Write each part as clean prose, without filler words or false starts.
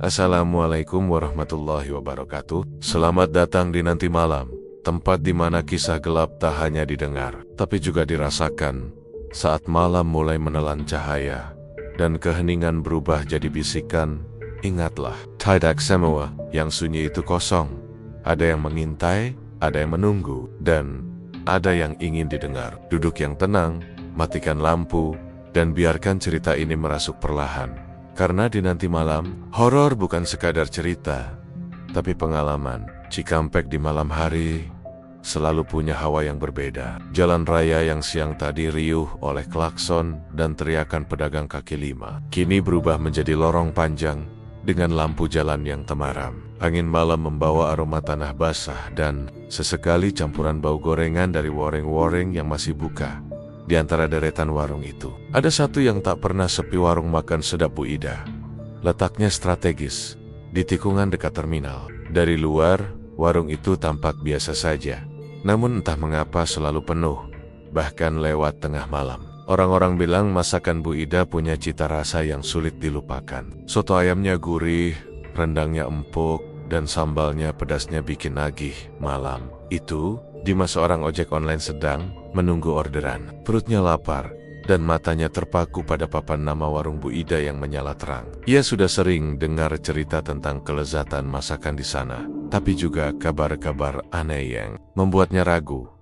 Assalamualaikum warahmatullahi wabarakatuh. Selamat datang di Nanti Malam, tempat di mana kisah gelap tak hanya didengar, tapi juga dirasakan. Saat malam mulai menelan cahaya, dan keheningan berubah jadi bisikan, ingatlah, tidak semua yang sunyi itu kosong. Ada yang mengintai, ada yang menunggu, dan ada yang ingin didengar. Duduk yang tenang, matikan lampu, dan biarkan cerita ini merasuk perlahan. Karena di Nanti Malam, horor bukan sekadar cerita, tapi pengalaman. Cikampek di malam hari selalu punya hawa yang berbeda. Jalan raya yang siang tadi riuh oleh klakson dan teriakan pedagang kaki lima, kini berubah menjadi lorong panjang dengan lampu jalan yang temaram. Angin malam membawa aroma tanah basah dan sesekali campuran bau gorengan dari warung-warung yang masih buka. Di antara deretan warung itu, ada satu yang tak pernah sepi, warung makan sedap Bu Ida. Letaknya strategis, di tikungan dekat terminal. Dari luar, warung itu tampak biasa saja. Namun entah mengapa selalu penuh, bahkan lewat tengah malam. Orang-orang bilang masakan Bu Ida punya cita rasa yang sulit dilupakan. Soto ayamnya gurih, rendangnya empuk, dan sambalnya pedasnya bikin nagih. Malam itu, Dimas seorang ojek online sedang menunggu orderan. Perutnya lapar dan matanya terpaku pada papan nama warung Bu Ida yang menyala terang. Ia sudah sering dengar cerita tentang kelezatan masakan di sana, tapi juga kabar-kabar aneh yang membuatnya ragu.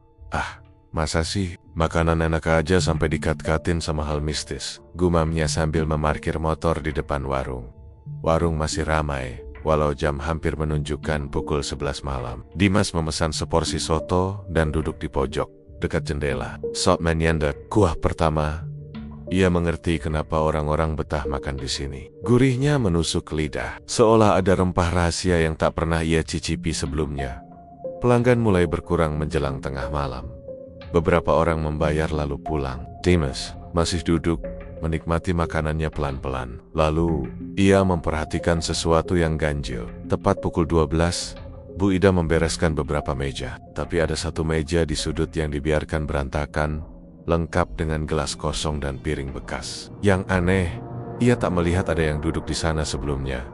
Masa sih makanan enak aja sampai dikat-katin sama hal mistis? Gumamnya sambil memarkir motor di depan warung. Warung masih ramai, walau jam hampir menunjukkan pukul 11 malam. Dimas memesan seporsi soto dan duduk di pojok, dekat jendela. Saat menyendok kuah pertama, ia mengerti kenapa orang-orang betah makan di sini. Gurihnya menusuk lidah, seolah ada rempah rahasia yang tak pernah ia cicipi sebelumnya. Pelanggan mulai berkurang menjelang tengah malam. Beberapa orang membayar lalu pulang. Dimas masih duduk, menikmati makanannya pelan-pelan. Lalu, ia memperhatikan sesuatu yang ganjil. Tepat pukul 12, Bu Ida membereskan beberapa meja. Tapi ada satu meja di sudut yang dibiarkan berantakan, lengkap dengan gelas kosong dan piring bekas. Yang aneh, ia tak melihat ada yang duduk di sana sebelumnya.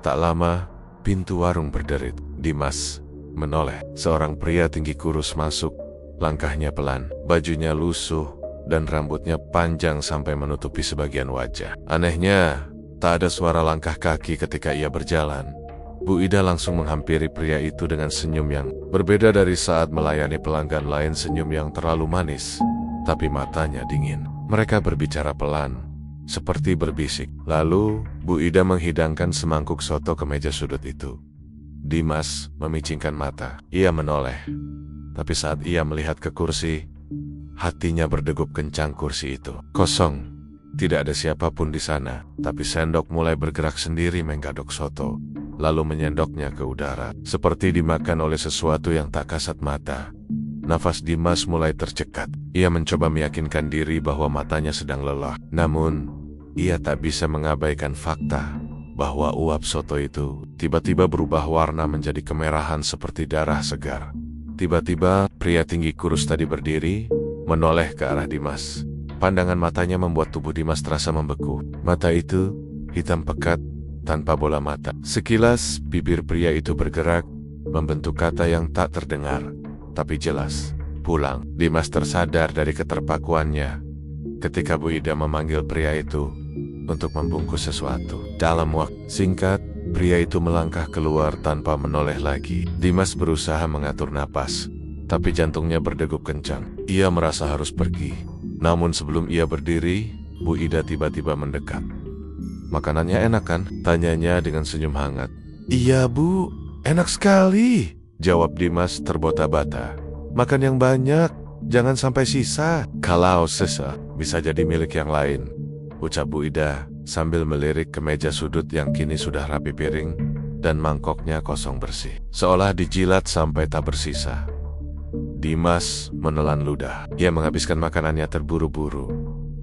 Tak lama, pintu warung berderit. Dimas menoleh. Seorang pria tinggi kurus masuk. Langkahnya pelan, bajunya lusuh, dan rambutnya panjang sampai menutupi sebagian wajah. Anehnya, tak ada suara langkah kaki ketika ia berjalan. Bu Ida langsung menghampiri pria itu dengan senyum yang berbeda dari saat melayani pelanggan lain, senyum yang terlalu manis, tapi matanya dingin. Mereka berbicara pelan, seperti berbisik. Lalu, Bu Ida menghidangkan semangkuk soto ke meja sudut itu. Dimas memicingkan mata. Ia menoleh. Tapi saat ia melihat ke kursi, hatinya berdegup kencang. Kursi itu kosong, tidak ada siapapun di sana. Tapi sendok mulai bergerak sendiri menggadok soto, lalu menyendoknya ke udara, seperti dimakan oleh sesuatu yang tak kasat mata. Nafas Dimas mulai tercekat. Ia mencoba meyakinkan diri bahwa matanya sedang lelah. Namun, ia tak bisa mengabaikan fakta bahwa uap soto itu tiba-tiba berubah warna menjadi kemerahan seperti darah segar. Tiba-tiba, pria tinggi kurus tadi berdiri, menoleh ke arah Dimas. Pandangan matanya membuat tubuh Dimas terasa membeku. Mata itu hitam pekat, tanpa bola mata. Sekilas, bibir pria itu bergerak, membentuk kata yang tak terdengar, tapi jelas. Pulang. Dimas tersadar dari keterpakuannya ketika Bu Ida memanggil pria itu untuk membungkus sesuatu. Dalam waktu singkat, pria itu melangkah keluar tanpa menoleh lagi. Dimas berusaha mengatur napas, tapi jantungnya berdegup kencang. Ia merasa harus pergi. Namun sebelum ia berdiri, Bu Ida tiba-tiba mendekat. "Makanannya enak kan?" tanyanya dengan senyum hangat. "Iya Bu, enak sekali," jawab Dimas terbata-bata. "Makan yang banyak, jangan sampai sisa." "Kalau sisa, bisa jadi milik yang lain," ucap Bu Ida sambil melirik ke meja sudut yang kini sudah rapi piring dan mangkoknya kosong bersih, seolah dijilat sampai tak bersisa. Dimas menelan ludah. Ia menghabiskan makanannya terburu-buru,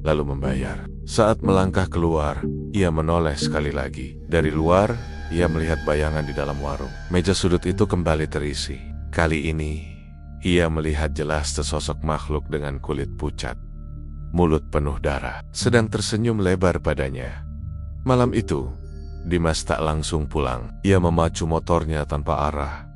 lalu membayar. Saat melangkah keluar, ia menoleh sekali lagi. Dari luar, ia melihat bayangan di dalam warung. Meja sudut itu kembali terisi. Kali ini, ia melihat jelas sesosok makhluk dengan kulit pucat, mulut penuh darah, sedang tersenyum lebar padanya. Malam itu, Dimas tak langsung pulang. Ia memacu motornya tanpa arah,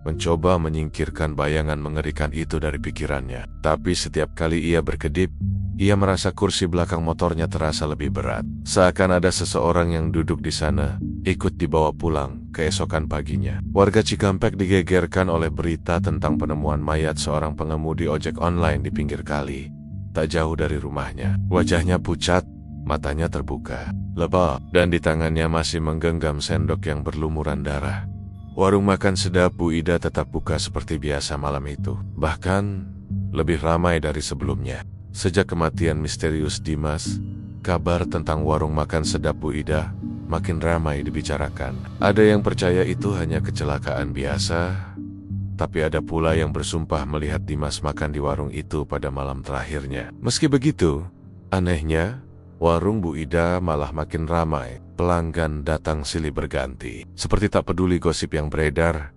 mencoba menyingkirkan bayangan mengerikan itu dari pikirannya. Tapi setiap kali ia berkedip, ia merasa kursi belakang motornya terasa lebih berat. Seakan ada seseorang yang duduk di sana, ikut dibawa pulang keesokan paginya. Warga Cikampek digegerkan oleh berita tentang penemuan mayat seorang pengemudi ojek online di pinggir kali, tak jauh dari rumahnya. Wajahnya pucat, matanya terbuka, lebam, dan di tangannya masih menggenggam sendok yang berlumuran darah. Warung makan sedap Bu Ida tetap buka seperti biasa malam itu, bahkan lebih ramai dari sebelumnya. Sejak kematian misterius Dimas, kabar tentang warung makan sedap Bu Ida makin ramai dibicarakan. Ada yang percaya itu hanya kecelakaan biasa, tapi ada pula yang bersumpah melihat Dimas makan di warung itu pada malam terakhirnya. Meski begitu, anehnya, warung Bu Ida malah makin ramai. Pelanggan datang silih berganti. Seperti tak peduli gosip yang beredar,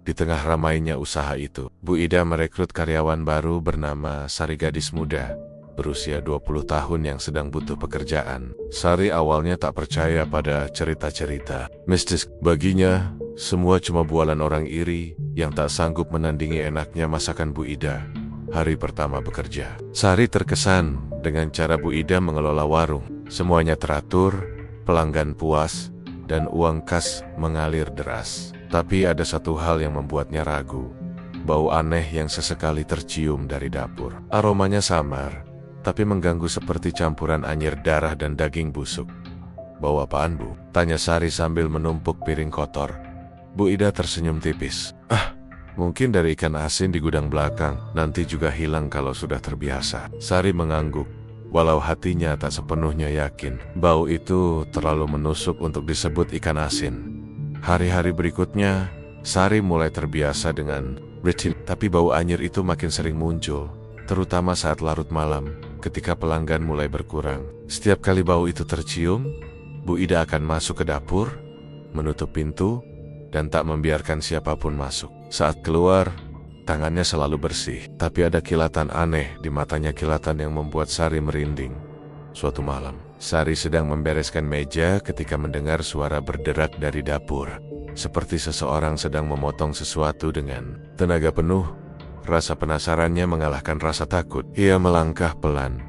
di tengah ramainya usaha itu, Bu Ida merekrut karyawan baru bernama Sari, gadis muda berusia 20 tahun yang sedang butuh pekerjaan. Sari awalnya tak percaya pada cerita-cerita mistis. Baginya, semua cuma bualan orang iri yang tak sanggup menandingi enaknya masakan Bu Ida hari pertama bekerja. Sari terkesan dengan cara Bu Ida mengelola warung. Semuanya teratur, pelanggan puas, dan uang kas mengalir deras. Tapi ada satu hal yang membuatnya ragu. Bau aneh yang sesekali tercium dari dapur. Aromanya samar, tapi mengganggu seperti campuran anyir darah dan daging busuk. "Bau apaan, Bu?" tanya Sari sambil menumpuk piring kotor. Bu Ida tersenyum tipis. Mungkin dari ikan asin di gudang belakang, nanti juga hilang kalau sudah terbiasa." Sari mengangguk, walau hatinya tak sepenuhnya yakin. Bau itu terlalu menusuk untuk disebut ikan asin. Hari-hari berikutnya, Sari mulai terbiasa dengan rutin, tapi bau anyir itu makin sering muncul, terutama saat larut malam, ketika pelanggan mulai berkurang. Setiap kali bau itu tercium, Bu Ida akan masuk ke dapur, menutup pintu, dan tak membiarkan siapapun masuk. Saat keluar, tangannya selalu bersih, tapi ada kilatan aneh di matanya, kilatan yang membuat Sari merinding. Suatu malam, Sari sedang membereskan meja ketika mendengar suara berderak dari dapur, seperti seseorang sedang memotong sesuatu dengan tenaga penuh. Rasa penasarannya mengalahkan rasa takut. Ia melangkah pelan,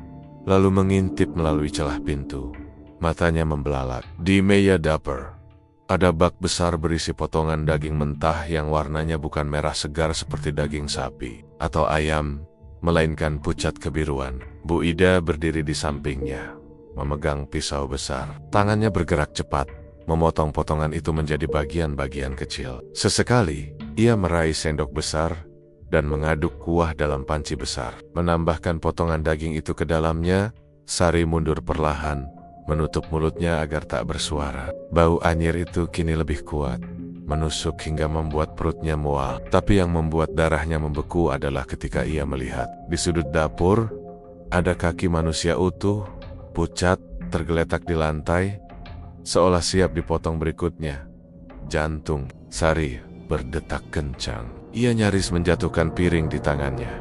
lalu mengintip melalui celah pintu. Matanya membelalak. Di meja dapur, ada bak besar berisi potongan daging mentah yang warnanya bukan merah segar seperti daging sapi atau ayam, melainkan pucat kebiruan. Bu Ida berdiri di sampingnya, memegang pisau besar. Tangannya bergerak cepat, memotong potongan itu menjadi bagian-bagian kecil. Sesekali, ia meraih sendok besar dan mengaduk kuah dalam panci besar. Menambahkan potongan daging itu ke dalamnya, Sari mundur perlahan, menutup mulutnya agar tak bersuara. Bau anyir itu kini lebih kuat, menusuk hingga membuat perutnya mual. Tapi yang membuat darahnya membeku adalah ketika ia melihat di sudut dapur ada kaki manusia utuh, pucat, tergeletak di lantai, seolah siap dipotong berikutnya. Jantung Sari berdetak kencang. Ia nyaris menjatuhkan piring di tangannya.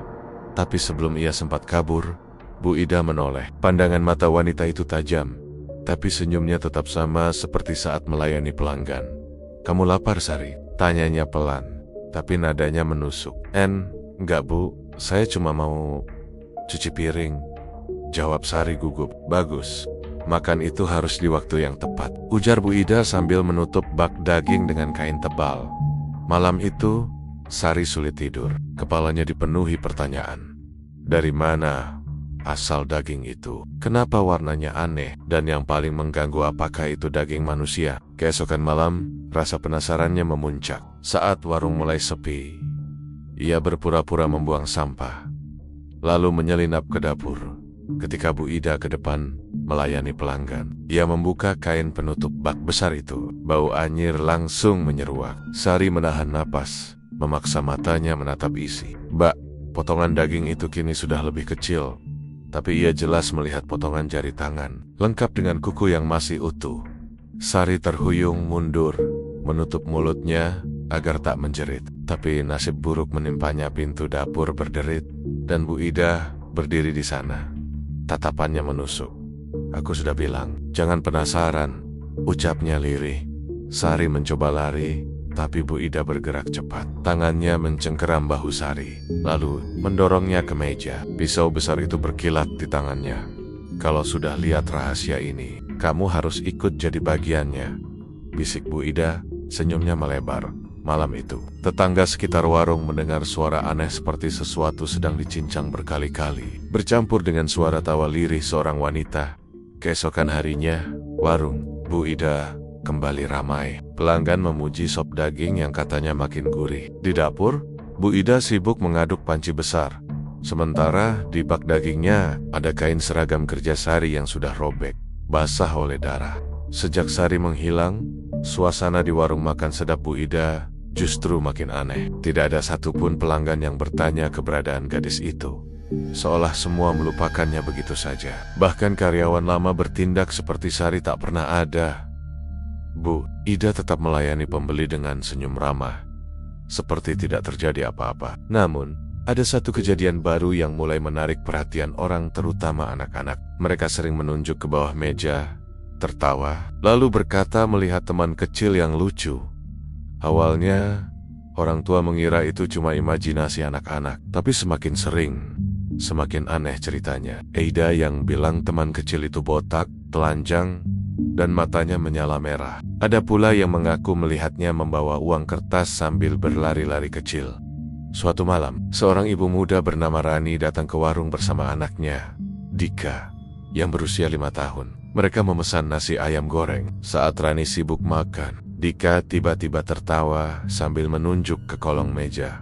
Tapi sebelum ia sempat kabur, Bu Ida menoleh. Pandangan mata wanita itu tajam, tapi senyumnya tetap sama seperti saat melayani pelanggan. "Kamu lapar, Sari?" tanyanya pelan, tapi nadanya menusuk. Enggak, Bu, saya cuma mau cuci piring," jawab Sari gugup. "Bagus, makan itu harus di waktu yang tepat," ujar Bu Ida sambil menutup bak daging dengan kain tebal. Malam itu, Sari sulit tidur. Kepalanya dipenuhi pertanyaan. Dari mana asal daging itu? Kenapa warnanya aneh? Dan yang paling mengganggu, apakah itu daging manusia? Keesokan malam, rasa penasarannya memuncak. Saat warung mulai sepi, ia berpura-pura membuang sampah, lalu menyelinap ke dapur. Ketika Bu Ida ke depan melayani pelanggan, ia membuka kain penutup bak besar itu. Bau anyir langsung menyeruak. Sari menahan napas, memaksa matanya menatap isi. "Mbak, potongan daging itu kini sudah lebih kecil." Tapi ia jelas melihat potongan jari tangan, lengkap dengan kuku yang masih utuh. Sari terhuyung mundur, menutup mulutnya agar tak menjerit. Tapi nasib buruk menimpanya. Pintu dapur berderit, dan Bu Ida berdiri di sana. Tatapannya menusuk. "Aku sudah bilang, jangan penasaran," ucapnya lirih. Sari mencoba lari, tapi Bu Ida bergerak cepat. Tangannya mencengkeram bahu Sari, lalu mendorongnya ke meja. Pisau besar itu berkilat di tangannya. Kalau sudah lihat rahasia ini, kamu harus ikut jadi bagiannya, bisik Bu Ida, senyumnya melebar. Malam itu, tetangga sekitar warung mendengar suara aneh seperti sesuatu sedang dicincang berkali-kali, bercampur dengan suara tawa lirih seorang wanita. Keesokan harinya, warung Bu Ida kembali ramai. Pelanggan memuji sop daging yang katanya makin gurih. Di dapur, Bu Ida sibuk mengaduk panci besar. Sementara di bak dagingnya ada kain seragam kerja Sari yang sudah robek, basah oleh darah. Sejak Sari menghilang, suasana di warung makan sedap Bu Ida justru makin aneh. Tidak ada satupun pelanggan yang bertanya keberadaan gadis itu. Seolah semua melupakannya begitu saja. Bahkan karyawan lama bertindak seperti Sari tak pernah ada. Bu Ida tetap melayani pembeli dengan senyum ramah, seperti tidak terjadi apa-apa. Namun, ada satu kejadian baru yang mulai menarik perhatian orang, terutama anak-anak. Mereka sering menunjuk ke bawah meja, tertawa, lalu berkata melihat teman kecil yang lucu. Awalnya, orang tua mengira itu cuma imajinasi anak-anak, tapi semakin sering, semakin aneh ceritanya. Eida yang bilang teman kecil itu botak, telanjang, dan matanya menyala merah. Ada pula yang mengaku melihatnya membawa uang kertas sambil berlari-lari kecil. Suatu malam, seorang ibu muda bernama Rani datang ke warung bersama anaknya, Dika, yang berusia 5 tahun. Mereka memesan nasi ayam goreng. Saat Rani sibuk makan, Dika tiba-tiba tertawa sambil menunjuk ke kolong meja.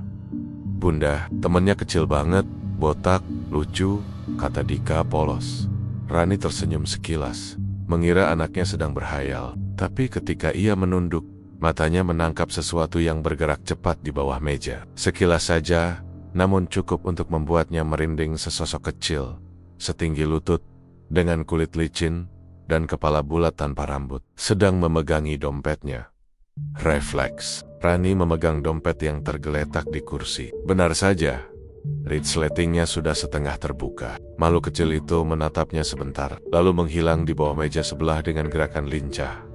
Bunda, temannya kecil banget, botak, lucu, kata Dika polos. Rani tersenyum sekilas, mengira anaknya sedang berhayal. Tapi ketika ia menunduk, matanya menangkap sesuatu yang bergerak cepat di bawah meja. Sekilas saja, namun cukup untuk membuatnya merinding. Sesosok kecil, setinggi lutut, dengan kulit licin, dan kepala bulat tanpa rambut, sedang memegangi dompetnya. Refleks, Rani memegang dompet yang tergeletak di kursi. Benar saja, resletingnya sudah setengah terbuka. Makhluk kecil itu menatapnya sebentar, lalu menghilang di bawah meja sebelah dengan gerakan lincah.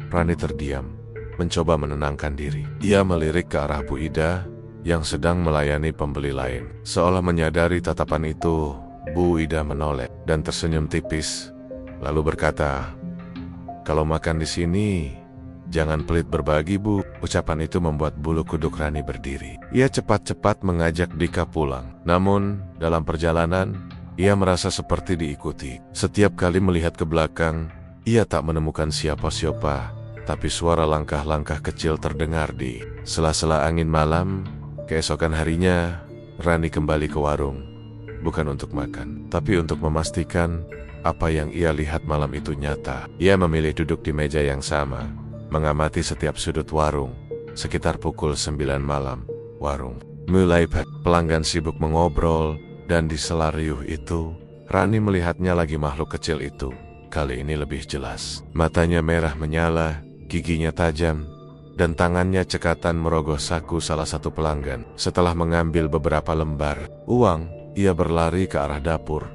Rani terdiam, mencoba menenangkan diri. Ia melirik ke arah Bu Ida yang sedang melayani pembeli lain. Seolah menyadari tatapan itu, Bu Ida menoleh dan tersenyum tipis, lalu berkata, "Kalau makan di sini, jangan pelit berbagi, Bu." Ucapan itu membuat bulu kuduk Rani berdiri. Ia cepat-cepat mengajak Dika pulang. Namun, dalam perjalanan, ia merasa seperti diikuti. Setiap kali melihat ke belakang, ia tak menemukan siapa-siapa, tapi suara langkah-langkah kecil terdengar di sela-sela angin malam. Keesokan harinya, Rani kembali ke warung, bukan untuk makan, tapi untuk memastikan apa yang ia lihat malam itu nyata. Ia memilih duduk di meja yang sama, mengamati setiap sudut warung. Sekitar pukul 9 malam, warung mulai pelanggan sibuk mengobrol, dan di sela riuh itu, Rani melihatnya lagi makhluk kecil itu. Kali ini lebih jelas. Matanya merah menyala, giginya tajam, dan tangannya cekatan merogoh saku salah satu pelanggan. Setelah mengambil beberapa lembar uang, ia berlari ke arah dapur.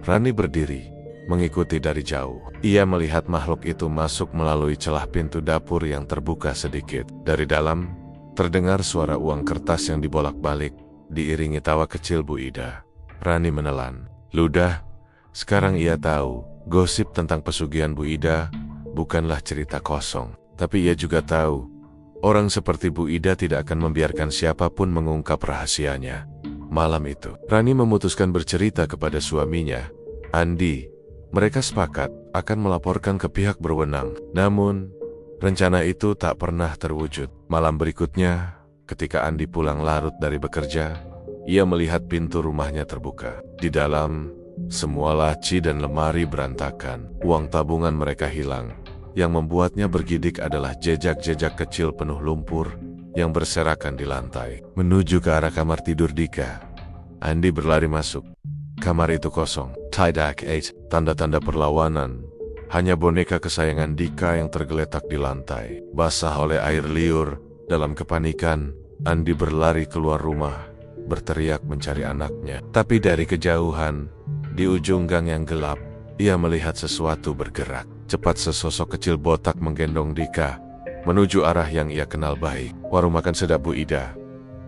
Rani berdiri, mengikuti dari jauh. Ia melihat makhluk itu masuk melalui celah pintu dapur yang terbuka sedikit. Dari dalam, terdengar suara uang kertas yang dibolak-balik, diiringi tawa kecil Bu Ida. Rani menelan ludah. Sekarang ia tahu, gosip tentang pesugihan Bu Ida bukanlah cerita kosong. Tapi ia juga tahu, orang seperti Bu Ida tidak akan membiarkan siapapun mengungkap rahasianya. Malam itu, Rani memutuskan bercerita kepada suaminya, Andi. Mereka sepakat akan melaporkan ke pihak berwenang. Namun, rencana itu tak pernah terwujud. Malam berikutnya, ketika Andi pulang larut dari bekerja, ia melihat pintu rumahnya terbuka. Di dalam, semua laci dan lemari berantakan. Uang tabungan mereka hilang. Yang membuatnya bergidik adalah jejak-jejak kecil penuh lumpur yang berserakan di lantai. Menuju ke arah kamar tidur Dika, Andi berlari masuk. Kamar itu kosong. Tidak ada tanda-tanda perlawanan. Hanya boneka kesayangan Dika yang tergeletak di lantai, basah oleh air liur. Dalam kepanikan, Andi berlari keluar rumah, berteriak mencari anaknya. Tapi dari kejauhan, di ujung gang yang gelap, ia melihat sesuatu bergerak. Cepat sesosok kecil botak menggendong Dika menuju arah yang ia kenal baik, warung makan sedap Bu Ida.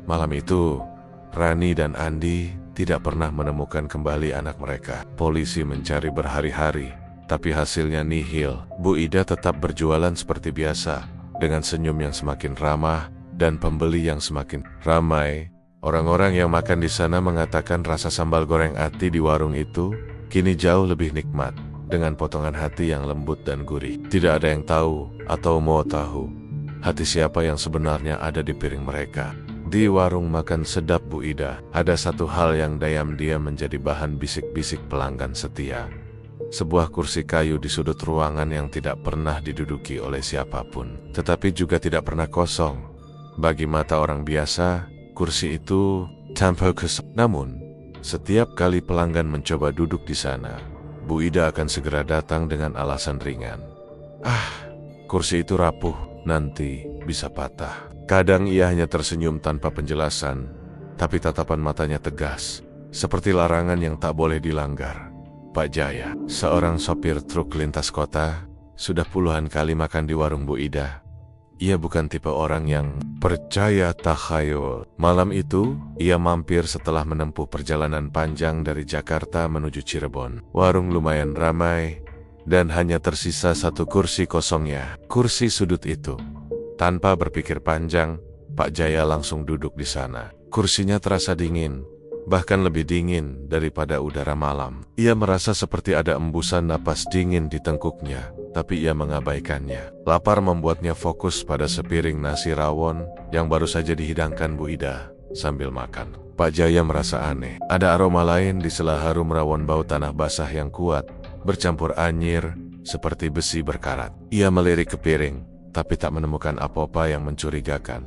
Malam itu, Rani dan Andi tidak pernah menemukan kembali anak mereka. Polisi mencari berhari-hari, tapi hasilnya nihil. Bu Ida tetap berjualan seperti biasa, dengan senyum yang semakin ramah dan pembeli yang semakin ramai. Orang-orang yang makan di sana mengatakan rasa sambal goreng ati di warung itu kini jauh lebih nikmat, dengan potongan hati yang lembut dan gurih. Tidak ada yang tahu atau mau tahu hati siapa yang sebenarnya ada di piring mereka. Di warung makan sedap Bu Ida, ada satu hal yang diam-diam menjadi bahan bisik-bisik pelanggan setia. Sebuah kursi kayu di sudut ruangan yang tidak pernah diduduki oleh siapapun, tetapi juga tidak pernah kosong. Bagi mata orang biasa, kursi itu tanpa kosong. Namun, setiap kali pelanggan mencoba duduk di sana, Bu Ida akan segera datang dengan alasan ringan. Kursi itu rapuh, nanti bisa patah. Kadang ia hanya tersenyum tanpa penjelasan, tapi tatapan matanya tegas, seperti larangan yang tak boleh dilanggar. Pak Jaya, seorang sopir truk lintas kota, sudah puluhan kali makan di warung Bu Ida. Ia bukan tipe orang yang percaya takhayul. Malam itu, ia mampir setelah menempuh perjalanan panjang dari Jakarta menuju Cirebon. Warung lumayan ramai, dan hanya tersisa satu kursi kosongnya, kursi sudut itu. Tanpa berpikir panjang, Pak Jaya langsung duduk di sana. Kursinya terasa dingin, bahkan lebih dingin daripada udara malam. Ia merasa seperti ada embusan napas dingin di tengkuknya, tapi ia mengabaikannya. Lapar membuatnya fokus pada sepiring nasi rawon yang baru saja dihidangkan Bu Ida sambil makan. Pak Jaya merasa aneh. Ada aroma lain di sela harum rawon, bau tanah basah yang kuat, bercampur anyir seperti besi berkarat. Ia melirik ke piring, tapi tak menemukan apa-apa yang mencurigakan.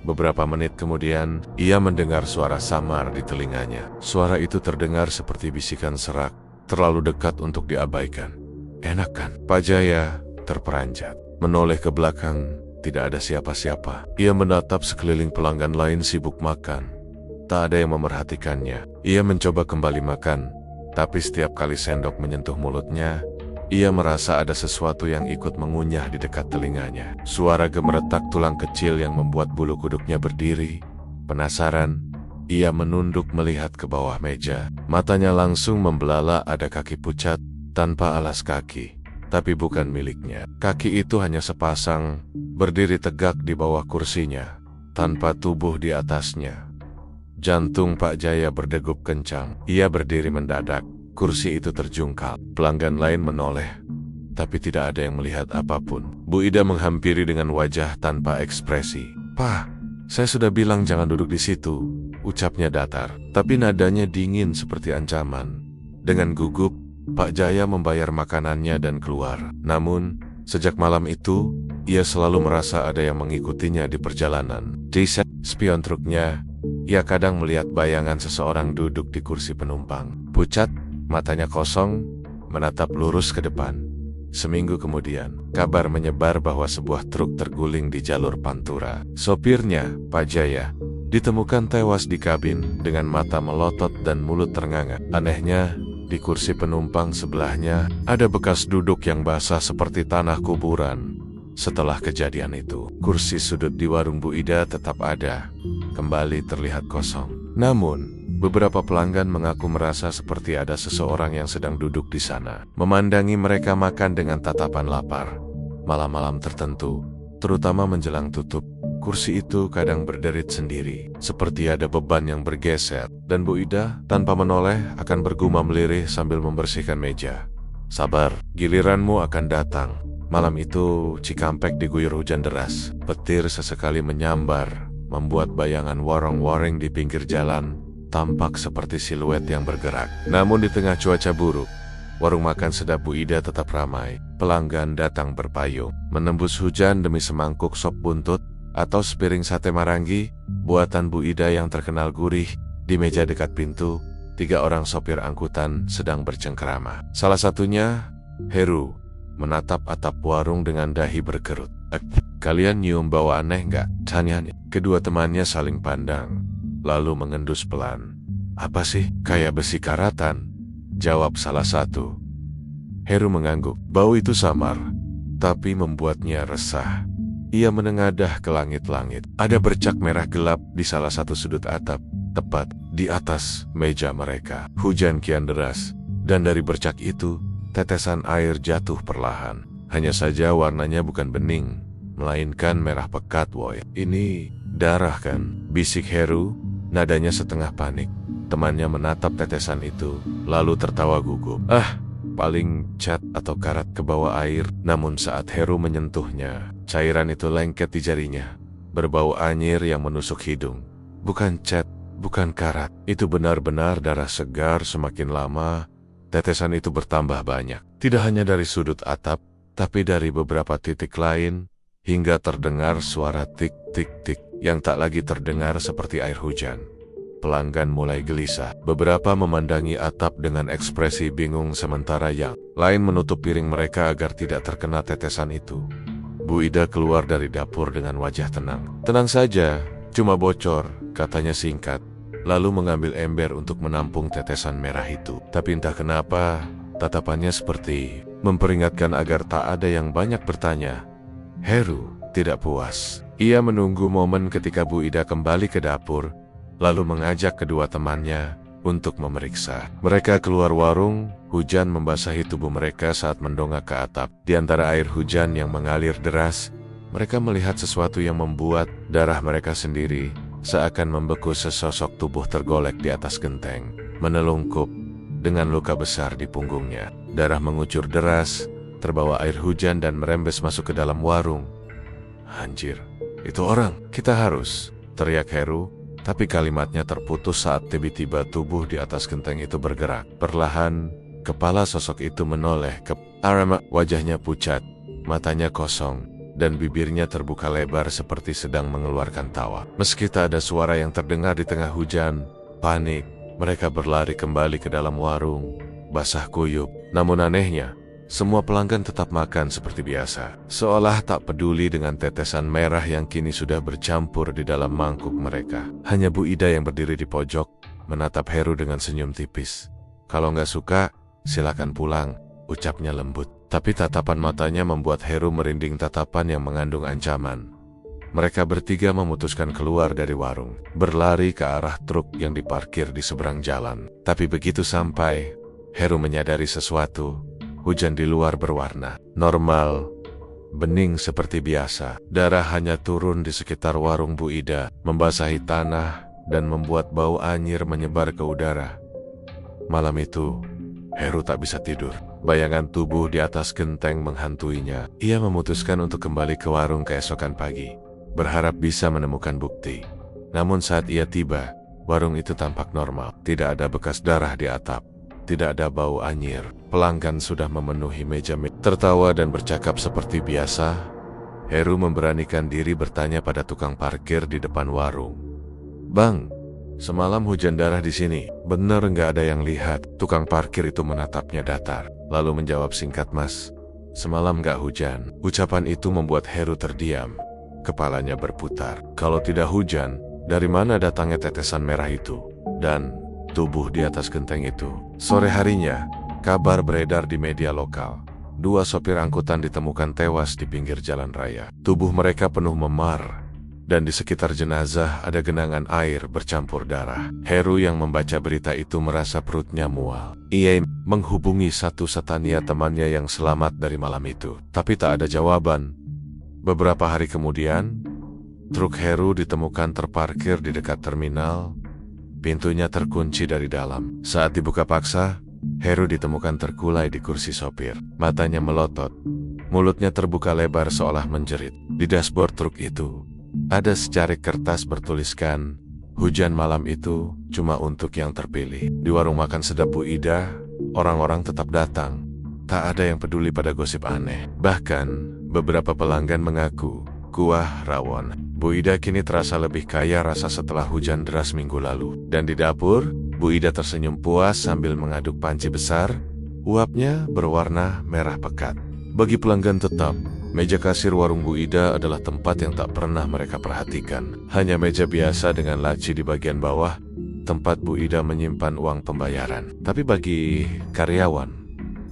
Beberapa menit kemudian, ia mendengar suara samar di telinganya. Suara itu terdengar seperti bisikan serak, terlalu dekat untuk diabaikan. Enak kan? Pak Jaya terperanjat. Menoleh ke belakang, tidak ada siapa-siapa. Ia menatap sekeliling, pelanggan lain sibuk makan. Tak ada yang memerhatikannya. Ia mencoba kembali makan, tapi setiap kali sendok menyentuh mulutnya, ia merasa ada sesuatu yang ikut mengunyah di dekat telinganya. Suara gemeretak tulang kecil yang membuat bulu kuduknya berdiri. Penasaran, ia menunduk melihat ke bawah meja. Matanya langsung membelalak. Ada kaki pucat tanpa alas kaki, tapi bukan miliknya. Kaki itu hanya sepasang, berdiri tegak di bawah kursinya, tanpa tubuh di atasnya. Jantung Pak Jaya berdegup kencang. Ia berdiri mendadak. Kursi itu terjungkal. Pelanggan lain menoleh, tapi tidak ada yang melihat apapun. Bu Ida menghampiri dengan wajah tanpa ekspresi. "Pak, saya sudah bilang jangan duduk di situ," ucapnya datar, tapi nadanya dingin seperti ancaman. Dengan gugup, Pak Jaya membayar makanannya dan keluar. Namun, sejak malam itu, ia selalu merasa ada yang mengikutinya di perjalanan. Di spion truknya, ia kadang melihat bayangan seseorang duduk di kursi penumpang. Pucat, matanya kosong, menatap lurus ke depan. Seminggu kemudian, kabar menyebar bahwa sebuah truk terguling di jalur Pantura. Sopirnya, Pak Jaya, ditemukan tewas di kabin dengan mata melotot dan mulut ternganga. Anehnya, di kursi penumpang sebelahnya ada bekas duduk yang basah seperti tanah kuburan. Setelah kejadian itu, kursi sudut di warung Bu Ida tetap ada, kembali terlihat kosong. Namun, beberapa pelanggan mengaku merasa seperti ada seseorang yang sedang duduk di sana, memandangi mereka makan dengan tatapan lapar. Malam-malam tertentu, terutama menjelang tutup, kursi itu kadang berderit sendiri, seperti ada beban yang bergeser, dan Bu Ida, tanpa menoleh, akan bergumam lirih sambil membersihkan meja. "Sabar, giliranmu akan datang." Malam itu, Cikampek diguyur hujan deras. Petir sesekali menyambar, membuat bayangan warong-wareng di pinggir jalan tampak seperti siluet yang bergerak. Namun di tengah cuaca buruk, warung makan sedap Bu Ida tetap ramai. Pelanggan datang berpayung, menembus hujan demi semangkuk sop buntut atau sepiring sate marangi, buatan Bu Ida yang terkenal gurih. Di meja dekat pintu, 3 orang sopir angkutan sedang bercengkerama. Salah satunya, Heru, menatap atap warung dengan dahi berkerut. "Kalian nyium bau aneh nggak?" tanyanya. Kedua temannya saling pandang, lalu mengendus pelan. "Apa sih?" "Kayak besi karatan," jawab salah satu. Heru mengangguk. Bau itu samar, tapi membuatnya resah. Ia menengadah ke langit-langit. Ada bercak merah gelap di salah satu sudut atap, tepat di atas meja mereka. Hujan kian deras, dan dari bercak itu, tetesan air jatuh perlahan. Hanya saja warnanya bukan bening, melainkan merah pekat, woy. Ini darah kan? Bisik Heru, nadanya setengah panik. Temannya menatap tetesan itu, lalu tertawa gugup. Paling cat atau karat ke bawah air. Namun saat Heru menyentuhnya, cairan itu lengket di jarinya, berbau anyir yang menusuk hidung. Bukan cat, bukan karat. Itu benar-benar darah segar. Semakin lama, tetesan itu bertambah banyak. Tidak hanya dari sudut atap, tapi dari beberapa titik lain, hingga terdengar suara tik-tik-tik yang tak lagi terdengar seperti air hujan. Pelanggan mulai gelisah. Beberapa memandangi atap dengan ekspresi bingung, sementara yang lain menutup piring mereka agar tidak terkena tetesan itu. Bu Ida keluar dari dapur dengan wajah tenang. Tenang saja, cuma bocor, katanya singkat, lalu mengambil ember untuk menampung tetesan merah itu. Tapi entah kenapa, tatapannya seperti memperingatkan agar tak ada yang banyak bertanya. Heru tidak puas. Ia menunggu momen ketika Bu Ida kembali ke dapur, lalu mengajak kedua temannya untuk memeriksa. Mereka keluar warung, hujan membasahi tubuh mereka saat mendongak ke atap. Di antara air hujan yang mengalir deras, mereka melihat sesuatu yang membuat darah mereka sendiri seakan membeku. Sesosok tubuh tergolek di atas genteng, menelungkup dengan luka besar di punggungnya. Darah mengucur deras, terbawa air hujan dan merembes masuk ke dalam warung. Anjir, itu orang. Kita harus, teriak Heru. Tapi kalimatnya terputus saat tiba-tiba tubuh di atas genteng itu bergerak. Perlahan, kepala sosok itu menoleh ke arah. Wajahnya pucat, matanya kosong, dan bibirnya terbuka lebar seperti sedang mengeluarkan tawa. Meski tak ada suara yang terdengar di tengah hujan, panik, mereka berlari kembali ke dalam warung, basah kuyup. Namun anehnya, semua pelanggan tetap makan seperti biasa, seolah tak peduli dengan tetesan merah yang kini sudah bercampur di dalam mangkuk mereka. Hanya Bu Ida yang berdiri di pojok, menatap Heru dengan senyum tipis. Kalau nggak suka, silakan pulang, ucapnya lembut. Tapi tatapan matanya membuat Heru merinding, tatapan yang mengandung ancaman. Mereka bertiga memutuskan keluar dari warung, berlari ke arah truk yang diparkir di seberang jalan. Tapi begitu sampai, Heru menyadari sesuatu. Hujan di luar berwarna normal, bening seperti biasa. Darah hanya turun di sekitar warung Bu Ida, membasahi tanah dan membuat bau anyir menyebar ke udara. Malam itu, Heru tak bisa tidur. Bayangan tubuh di atas genteng menghantuinya. Ia memutuskan untuk kembali ke warung keesokan pagi, berharap bisa menemukan bukti. Namun saat ia tiba, warung itu tampak normal. Tidak ada bekas darah di atap. Tidak ada bau anyir. Pelanggan sudah memenuhi meja, tertawa dan bercakap seperti biasa. Heru memberanikan diri bertanya pada tukang parkir di depan warung. Bang, semalam hujan darah di sini. Bener nggak ada yang lihat? Tukang parkir itu menatapnya datar, lalu menjawab singkat, Mas, semalam nggak hujan. Ucapan itu membuat Heru terdiam. Kepalanya berputar. Kalau tidak hujan, dari mana datangnya tetesan merah itu? Dan tubuh di atas genteng itu. Sore harinya, kabar beredar di media lokal. 2 sopir angkutan ditemukan tewas di pinggir jalan raya. Tubuh mereka penuh memar, dan di sekitar jenazah ada genangan air bercampur darah. Heru yang membaca berita itu merasa perutnya mual. Ia menghubungi satu Satania, temannya yang selamat dari malam itu, tapi tak ada jawaban. Beberapa hari kemudian, truk Heru ditemukan terparkir di dekat terminal. Pintunya terkunci dari dalam. Saat dibuka paksa, Heru ditemukan terkulai di kursi sopir. Matanya melotot, mulutnya terbuka lebar seolah menjerit. Di dashboard truk itu, ada secarik kertas bertuliskan, hujan malam itu cuma untuk yang terpilih. Di warung makan sedap Bu Ida, orang-orang tetap datang. Tak ada yang peduli pada gosip aneh. Bahkan, beberapa pelanggan mengaku, kuah rawon Bu Ida kini terasa lebih kaya rasa setelah hujan deras minggu lalu. Dan di dapur, Bu Ida tersenyum puas sambil mengaduk panci besar. Uapnya berwarna merah pekat. Bagi pelanggan tetap, meja kasir warung Bu Ida adalah tempat yang tak pernah mereka perhatikan. Hanya meja biasa dengan laci di bagian bawah, tempat Bu Ida menyimpan uang pembayaran. Tapi bagi karyawan,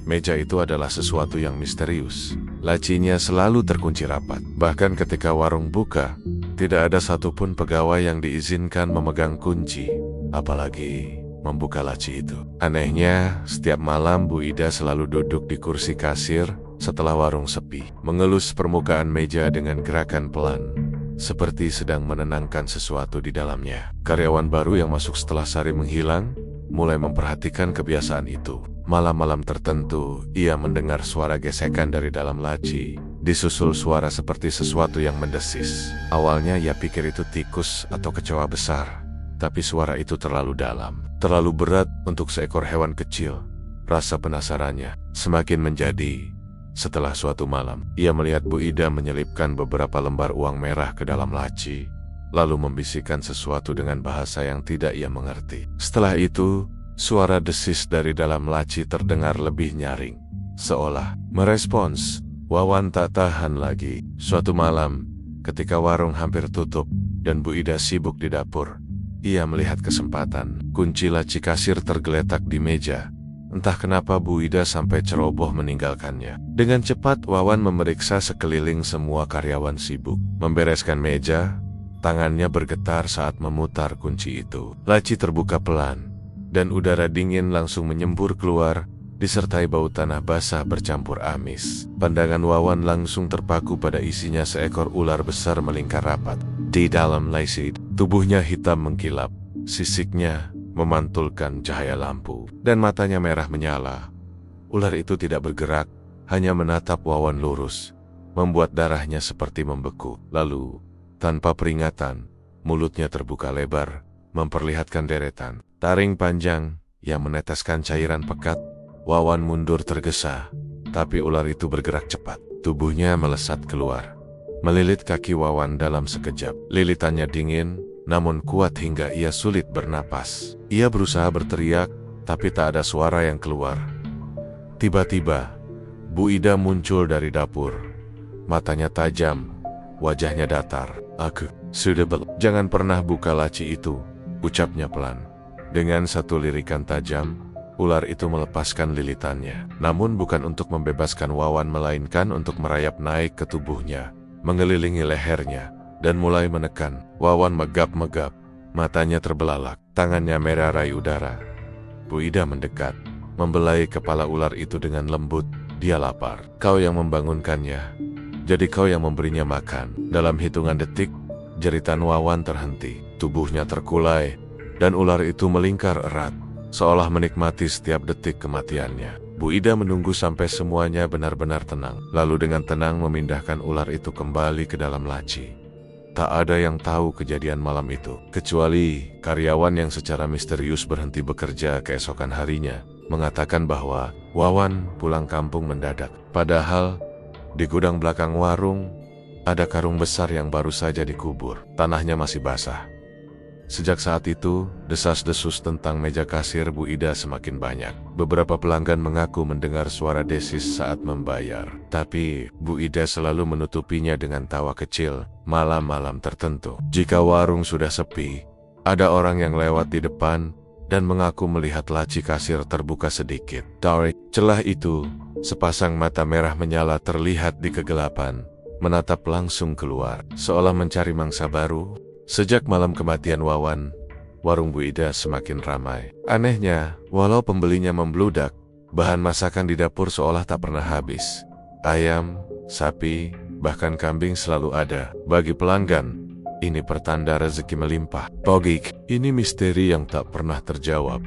meja itu adalah sesuatu yang misterius. Lacinya selalu terkunci rapat. Bahkan ketika warung buka, tidak ada satupun pegawai yang diizinkan memegang kunci, apalagi membuka laci itu. Anehnya, setiap malam Bu Ida selalu duduk di kursi kasir setelah warung sepi, mengelus permukaan meja dengan gerakan pelan, seperti sedang menenangkan sesuatu di dalamnya. Karyawan baru yang masuk setelah Sari menghilang mulai memperhatikan kebiasaan itu. Malam-malam tertentu, ia mendengar suara gesekan dari dalam laci, disusul suara seperti sesuatu yang mendesis. Awalnya ia pikir itu tikus atau kecoa besar, tapi suara itu terlalu dalam, terlalu berat untuk seekor hewan kecil. Rasa penasarannya semakin menjadi. Setelah suatu malam, ia melihat Bu Ida menyelipkan beberapa lembar uang merah ke dalam laci, lalu membisikkan sesuatu dengan bahasa yang tidak ia mengerti. Setelah itu, suara desis dari dalam laci terdengar lebih nyaring, seolah merespons. Wawan tak tahan lagi. Suatu malam, ketika warung hampir tutup dan Bu Ida sibuk di dapur, ia melihat kesempatan. Kunci laci kasir tergeletak di meja. Entah kenapa Bu Ida sampai ceroboh meninggalkannya. Dengan cepat Wawan memeriksa sekeliling. Semua karyawan sibuk membereskan meja. Tangannya bergetar saat memutar kunci itu. Laci terbuka pelan, dan udara dingin langsung menyembur keluar, disertai bau tanah basah bercampur amis. Pandangan Wawan langsung terpaku pada isinya. Seekor ular besar melingkar rapat di dalam laci. Tubuhnya hitam mengkilap, sisiknya memantulkan cahaya lampu, dan matanya merah menyala. Ular itu tidak bergerak, hanya menatap Wawan lurus, membuat darahnya seperti membeku. Lalu, tanpa peringatan, mulutnya terbuka lebar, memperlihatkan deretan taring panjang yang meneteskan cairan pekat. Wawan mundur tergesa, tapi ular itu bergerak cepat. Tubuhnya melesat keluar, melilit kaki Wawan dalam sekejap. Lilitannya dingin, namun kuat hingga ia sulit bernapas. Ia berusaha berteriak, tapi tak ada suara yang keluar. Tiba-tiba, Bu Ida muncul dari dapur. Matanya tajam, wajahnya datar. "Aku sudah jangan pernah buka laci itu," ucapnya pelan. Dengan satu lirikan tajam, ular itu melepaskan lilitannya. Namun bukan untuk membebaskan Wawan, melainkan untuk merayap naik ke tubuhnya, mengelilingi lehernya, dan mulai menekan. Wawan megap-megap, matanya terbelalak, tangannya merarai udara. Bu Ida mendekat, membelai kepala ular itu dengan lembut. "Dia lapar. Kau yang membangunkannya, jadi kau yang memberinya makan." Dalam hitungan detik, jeritan Wawan terhenti. Tubuhnya terkulai, dan ular itu melingkar erat, seolah menikmati setiap detik kematiannya. Bu Ida menunggu sampai semuanya benar-benar tenang, lalu dengan tenang memindahkan ular itu kembali ke dalam laci. Tak ada yang tahu kejadian malam itu, kecuali karyawan yang secara misterius berhenti bekerja keesokan harinya, mengatakan bahwa Wawan pulang kampung mendadak. Padahal, di gudang belakang warung, ada karung besar yang baru saja dikubur. Tanahnya masih basah. Sejak saat itu, desas-desus tentang meja kasir Bu Ida semakin banyak. Beberapa pelanggan mengaku mendengar suara desis saat membayar, tapi Bu Ida selalu menutupinya dengan tawa kecil. Malam-malam tertentu, jika warung sudah sepi, ada orang yang lewat di depan dan mengaku melihat laci kasir terbuka sedikit. Dari celah itu, sepasang mata merah menyala terlihat di kegelapan, menatap langsung keluar, seolah mencari mangsa baru. Sejak malam kematian Wawan, warung Bu Ida semakin ramai. Anehnya, walau pembelinya membludak, bahan masakan di dapur seolah tak pernah habis. Ayam, sapi, bahkan kambing selalu ada. Bagi pelanggan, ini pertanda rezeki melimpah. Togik, ini misteri yang tak pernah terjawab.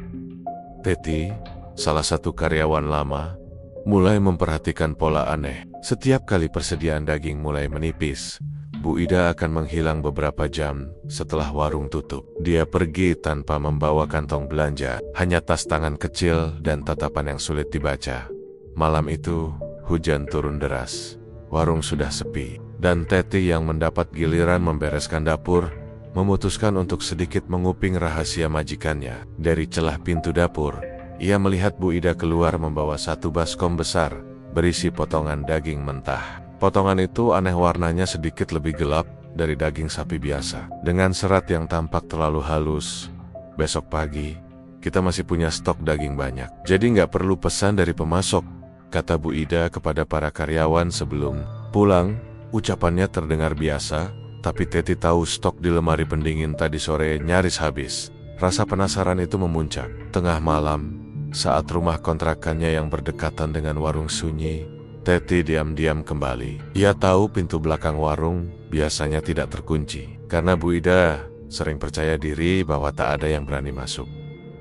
Teti, salah satu karyawan lama, mulai memperhatikan pola aneh. Setiap kali persediaan daging mulai menipis, Bu Ida akan menghilang beberapa jam setelah warung tutup. Dia pergi tanpa membawa kantong belanja, hanya tas tangan kecil dan tatapan yang sulit dibaca. Malam itu, hujan turun deras. Warung sudah sepi, dan Teti yang mendapat giliran membereskan dapur, memutuskan untuk sedikit menguping rahasia majikannya. Dari celah pintu dapur, ia melihat Bu Ida keluar membawa satu baskom besar, berisi potongan daging mentah. Potongan itu aneh, warnanya sedikit lebih gelap dari daging sapi biasa, dengan serat yang tampak terlalu halus. "Besok pagi, kita masih punya stok daging banyak, jadi nggak perlu pesan dari pemasok," kata Bu Ida kepada para karyawan sebelum pulang. Ucapannya terdengar biasa, tapi Teti tahu stok di lemari pendingin tadi sore nyaris habis. Rasa penasaran itu memuncak. Tengah malam, saat rumah kontrakannya yang berdekatan dengan warung sunyi, Teti diam-diam kembali. Ia tahu pintu belakang warung biasanya tidak terkunci, karena Bu Ida sering percaya diri bahwa tak ada yang berani masuk.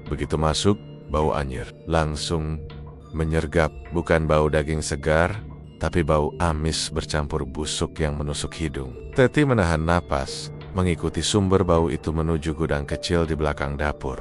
Begitu masuk, bau anyir langsung menyergap, bukan bau daging segar, tapi bau amis bercampur busuk yang menusuk hidung. Teti menahan napas, mengikuti sumber bau itu menuju gudang kecil di belakang dapur.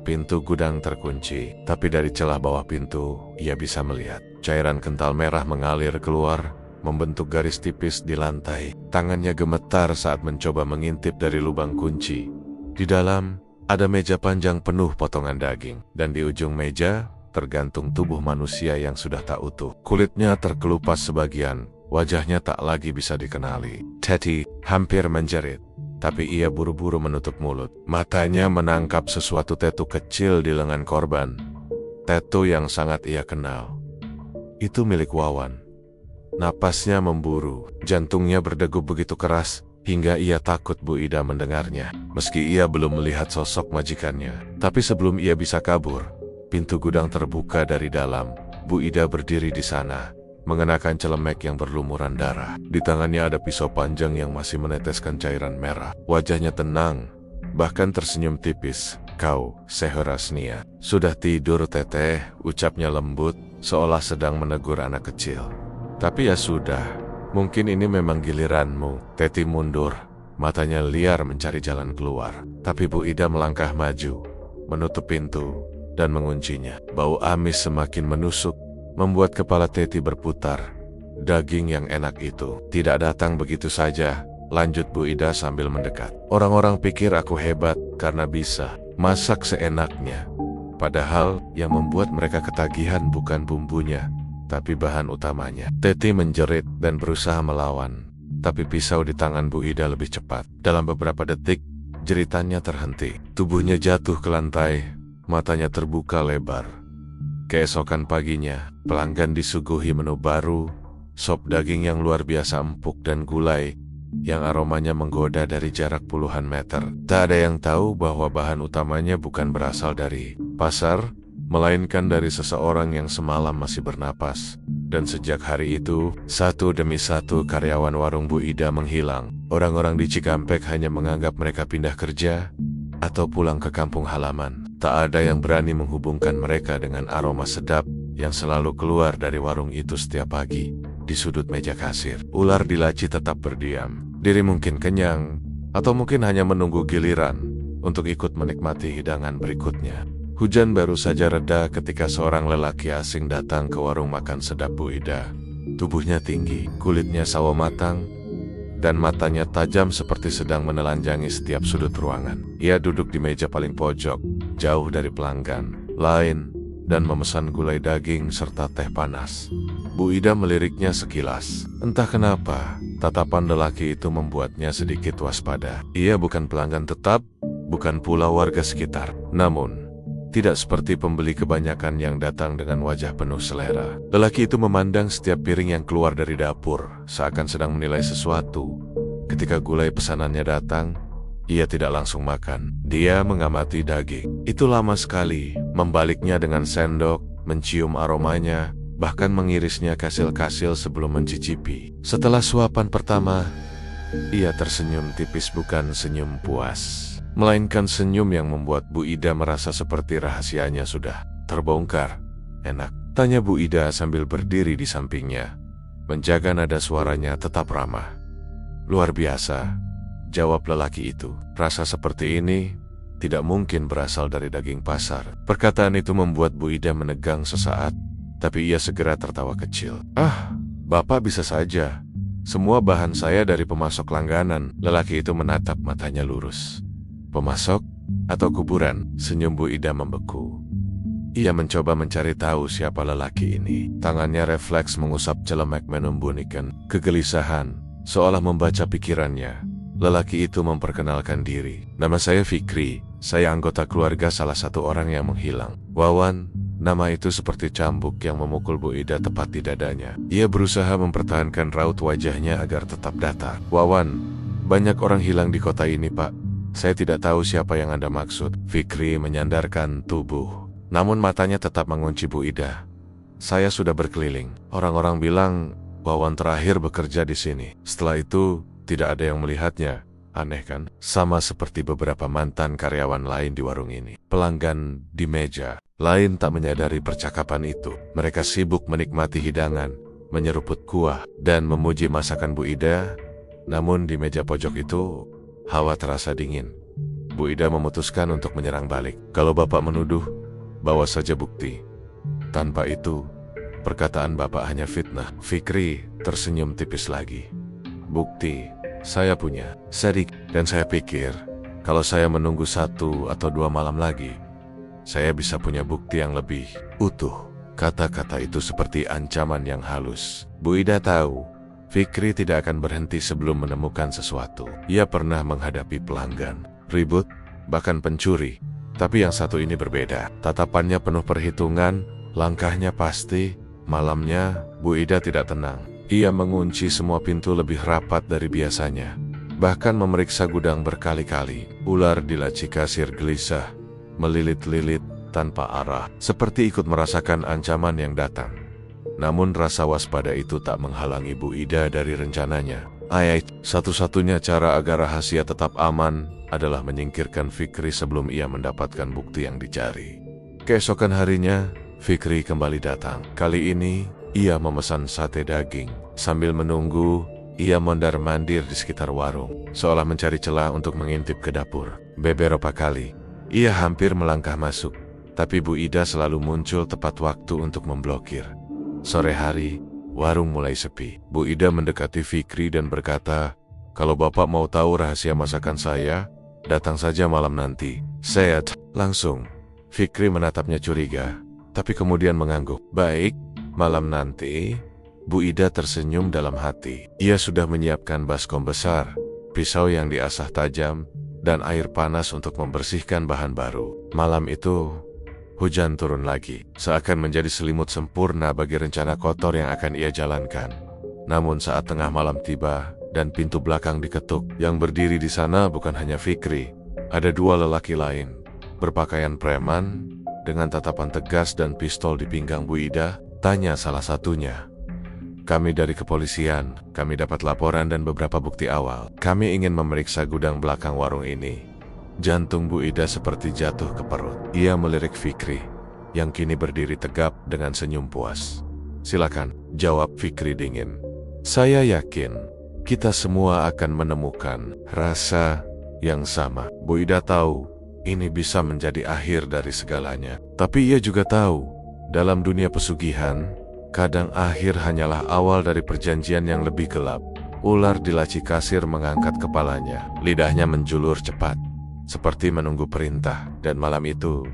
Pintu gudang terkunci, tapi dari celah bawah pintu, ia bisa melihat cairan kental merah mengalir keluar, membentuk garis tipis di lantai. Tangannya gemetar saat mencoba mengintip dari lubang kunci. Di dalam, ada meja panjang penuh potongan daging, dan di ujung meja, tergantung tubuh manusia yang sudah tak utuh. Kulitnya terkelupas sebagian, wajahnya tak lagi bisa dikenali. Teti hampir menjerit, tapi ia buru-buru menutup mulut. Matanya menangkap sesuatu tetu kecil di lengan korban. Tetu yang sangat ia kenal. Itu milik Wawan. Napasnya memburu, jantungnya berdegup begitu keras, hingga ia takut Bu Ida mendengarnya. Meski ia belum melihat sosok majikannya, tapi sebelum ia bisa kabur, pintu gudang terbuka dari dalam. Bu Ida berdiri di sana, mengenakan celemek yang berlumuran darah. Di tangannya ada pisau panjang yang masih meneteskan cairan merah. Wajahnya tenang, bahkan tersenyum tipis. "Kau, Seherasnia, sudah tidur Teteh?" ucapnya lembut, seolah sedang menegur anak kecil. "Tapi ya sudah, mungkin ini memang giliranmu." Teti mundur, matanya liar mencari jalan keluar. Tapi Bu Ida melangkah maju, menutup pintu, dan menguncinya. Bau amis semakin menusuk, membuat kepala Teti berputar. Daging yang enak itu tidak datang begitu saja, lanjut Bu Ida sambil mendekat. "Orang-orang pikir aku hebat karena bisa masak seenaknya. Padahal yang membuat mereka ketagihan bukan bumbunya, tapi bahan utamanya." Teti menjerit dan berusaha melawan, tapi pisau di tangan Bu Ida lebih cepat. Dalam beberapa detik, jeritannya terhenti. Tubuhnya jatuh ke lantai, matanya terbuka lebar. Keesokan paginya, pelanggan disuguhi menu baru, sop daging yang luar biasa empuk dan gulai, yang aromanya menggoda dari jarak puluhan meter. Tak ada yang tahu bahwa bahan utamanya bukan berasal dari pasar, melainkan dari seseorang yang semalam masih bernapas. Dan sejak hari itu, satu demi satu karyawan warung Bu Ida menghilang. Orang-orang di Cikampek hanya menganggap mereka pindah kerja atau pulang ke kampung halaman. Tak ada yang berani menghubungkan mereka dengan aroma sedap yang selalu keluar dari warung itu setiap pagi. Di sudut meja kasir, ular di laci tetap berdiam. Diri mungkin kenyang, atau mungkin hanya menunggu giliran untuk ikut menikmati hidangan berikutnya. Hujan baru saja reda ketika seorang lelaki asing datang ke warung makan sedap Bu Ida. Tubuhnya tinggi, kulitnya sawo matang, dan matanya tajam seperti sedang menelanjangi setiap sudut ruangan. Ia duduk di meja paling pojok, jauh dari pelanggan lain, dan memesan gulai daging serta teh panas. Bu Ida meliriknya sekilas. Entah kenapa, tatapan lelaki itu membuatnya sedikit waspada. Ia bukan pelanggan tetap, bukan pula warga sekitar. Namun, tidak seperti pembeli kebanyakan yang datang dengan wajah penuh selera. Lelaki itu memandang setiap piring yang keluar dari dapur, seakan sedang menilai sesuatu. Ketika gulai pesanannya datang, ia tidak langsung makan. Dia mengamati daging. Itu lama sekali, membaliknya dengan sendok, mencium aromanya, bahkan mengirisnya kasil-kasil sebelum mencicipi. Setelah suapan pertama, ia tersenyum tipis, bukan senyum puas, melainkan senyum yang membuat Bu Ida merasa seperti rahasianya sudah terbongkar. "Enak?" tanya Bu Ida sambil berdiri di sampingnya, menjaga nada suaranya tetap ramah. "Luar biasa," jawab lelaki itu. "Rasa seperti ini tidak mungkin berasal dari daging pasar." Perkataan itu membuat Bu Ida menegang sesaat, tapi ia segera tertawa kecil. "Ah, Bapak bisa saja. Semua bahan saya dari pemasok langganan." Lelaki itu menatap matanya lurus. "Pemasok atau kuburan?" Senyum Bu Ida membeku. Ia mencoba mencari tahu siapa lelaki ini. Tangannya refleks mengusap celemek menyembunyikan kegelisahan, seolah membaca pikirannya. Lelaki itu memperkenalkan diri. "Nama saya Fikri. Saya anggota keluarga salah satu orang yang menghilang." "Wawan, Nama itu seperti cambuk yang memukul Bu Ida tepat di dadanya. Ia berusaha mempertahankan raut wajahnya agar tetap datar. "Wawan, banyak orang hilang di kota ini, Pak. Saya tidak tahu siapa yang Anda maksud." Fikri menyandarkan tubuh, namun matanya tetap mengunci Bu Ida. "Saya sudah berkeliling. Orang-orang bilang Wawan terakhir bekerja di sini. Setelah itu, tidak ada yang melihatnya. Aneh kan? Sama seperti beberapa mantan karyawan lain di warung ini. Pelanggan di meja lain tak menyadari percakapan itu. Mereka sibuk menikmati hidangan, menyeruput kuah, dan memuji masakan Bu Ida. Namun di meja pojok itu, hawa terasa dingin. Bu Ida memutuskan untuk menyerang balik. "Kalau Bapak menuduh, bawa saja bukti. Tanpa itu, perkataan Bapak hanya fitnah." Fikri tersenyum tipis lagi. "Bukti saya punya, Sadik, dan saya pikir kalau saya menunggu 1 atau 2 malam lagi, saya bisa punya bukti yang lebih utuh." Kata-kata itu seperti ancaman yang halus. Bu Ida tahu Fikri tidak akan berhenti sebelum menemukan sesuatu. Ia pernah menghadapi pelanggan, ribut, bahkan pencuri. Tapi yang satu ini berbeda. Tatapannya penuh perhitungan, langkahnya pasti. Malamnya, Bu Ida tidak tenang. Ia mengunci semua pintu lebih rapat dari biasanya. Bahkan memeriksa gudang berkali-kali. Ular di laci kasir gelisah, melilit-lilit tanpa arah, seperti ikut merasakan ancaman yang datang. Namun rasa waspada itu tak menghalangi Bu Ida dari rencananya. Satu-satunya cara agar rahasia tetap aman adalah menyingkirkan Fikri sebelum ia mendapatkan bukti yang dicari. Keesokan harinya, Fikri kembali datang. Kali ini, ia memesan sate daging. Sambil menunggu, ia mondar-mandir di sekitar warung, seolah mencari celah untuk mengintip ke dapur. Beberapa kali, ia hampir melangkah masuk, tapi Bu Ida selalu muncul tepat waktu untuk memblokir. Sore hari, warung mulai sepi. Bu Ida mendekati Fikri dan berkata, "Kalau Bapak mau tahu rahasia masakan saya, datang saja malam nanti." "Set." Langsung, Fikri menatapnya curiga, tapi kemudian mengangguk. "Baik, malam nanti." Bu Ida tersenyum dalam hati. Ia sudah menyiapkan baskom besar, pisau yang diasah tajam, dan air panas untuk membersihkan bahan baru. Malam itu, hujan turun lagi, seakan menjadi selimut sempurna bagi rencana kotor yang akan ia jalankan. Namun saat tengah malam tiba dan pintu belakang diketuk, yang berdiri di sana bukan hanya Fikri. Ada 2 lelaki lain, berpakaian preman, dengan tatapan tegas dan pistol di pinggang Bu Ida. Tanya salah satunya, "Kami dari kepolisian, kami dapat laporan dan beberapa bukti awal. Kami ingin memeriksa gudang belakang warung ini." Jantung Bu Ida seperti jatuh ke perut. Ia melirik Fikri, yang kini berdiri tegap dengan senyum puas. "Silakan," jawab Fikri dingin. "Saya yakin kita semua akan menemukan rasa yang sama." Bu Ida tahu ini bisa menjadi akhir dari segalanya. Tapi ia juga tahu, dalam dunia pesugihan, kadang akhir hanyalah awal dari perjanjian yang lebih gelap. Ular di laci kasir mengangkat kepalanya. Lidahnya menjulur cepat, seperti menunggu perintah. Dan malam itu,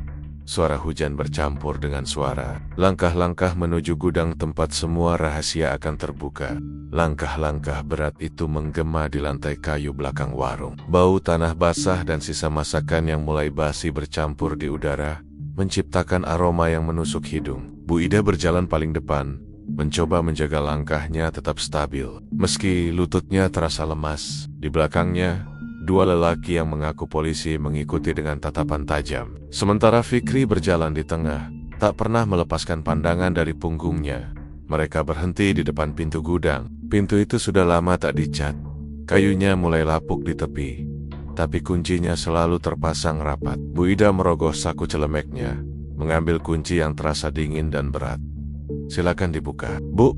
suara hujan bercampur dengan suara langkah-langkah menuju gudang tempat semua rahasia akan terbuka. Langkah-langkah berat itu menggema di lantai kayu belakang warung. Bau tanah basah dan sisa masakan yang mulai basi bercampur di udara, menciptakan aroma yang menusuk hidung. Bu Ida berjalan paling depan, mencoba menjaga langkahnya tetap stabil. Meski lututnya terasa lemas, di belakangnya, 2 lelaki yang mengaku polisi mengikuti dengan tatapan tajam. Sementara Fikri berjalan di tengah, tak pernah melepaskan pandangan dari punggungnya. Mereka berhenti di depan pintu gudang. Pintu itu sudah lama tak dicat. Kayunya mulai lapuk di tepi, tapi kuncinya selalu terpasang rapat. Bu Ida merogoh saku celemeknya, mengambil kunci yang terasa dingin dan berat. "Silakan dibuka." "Bu,"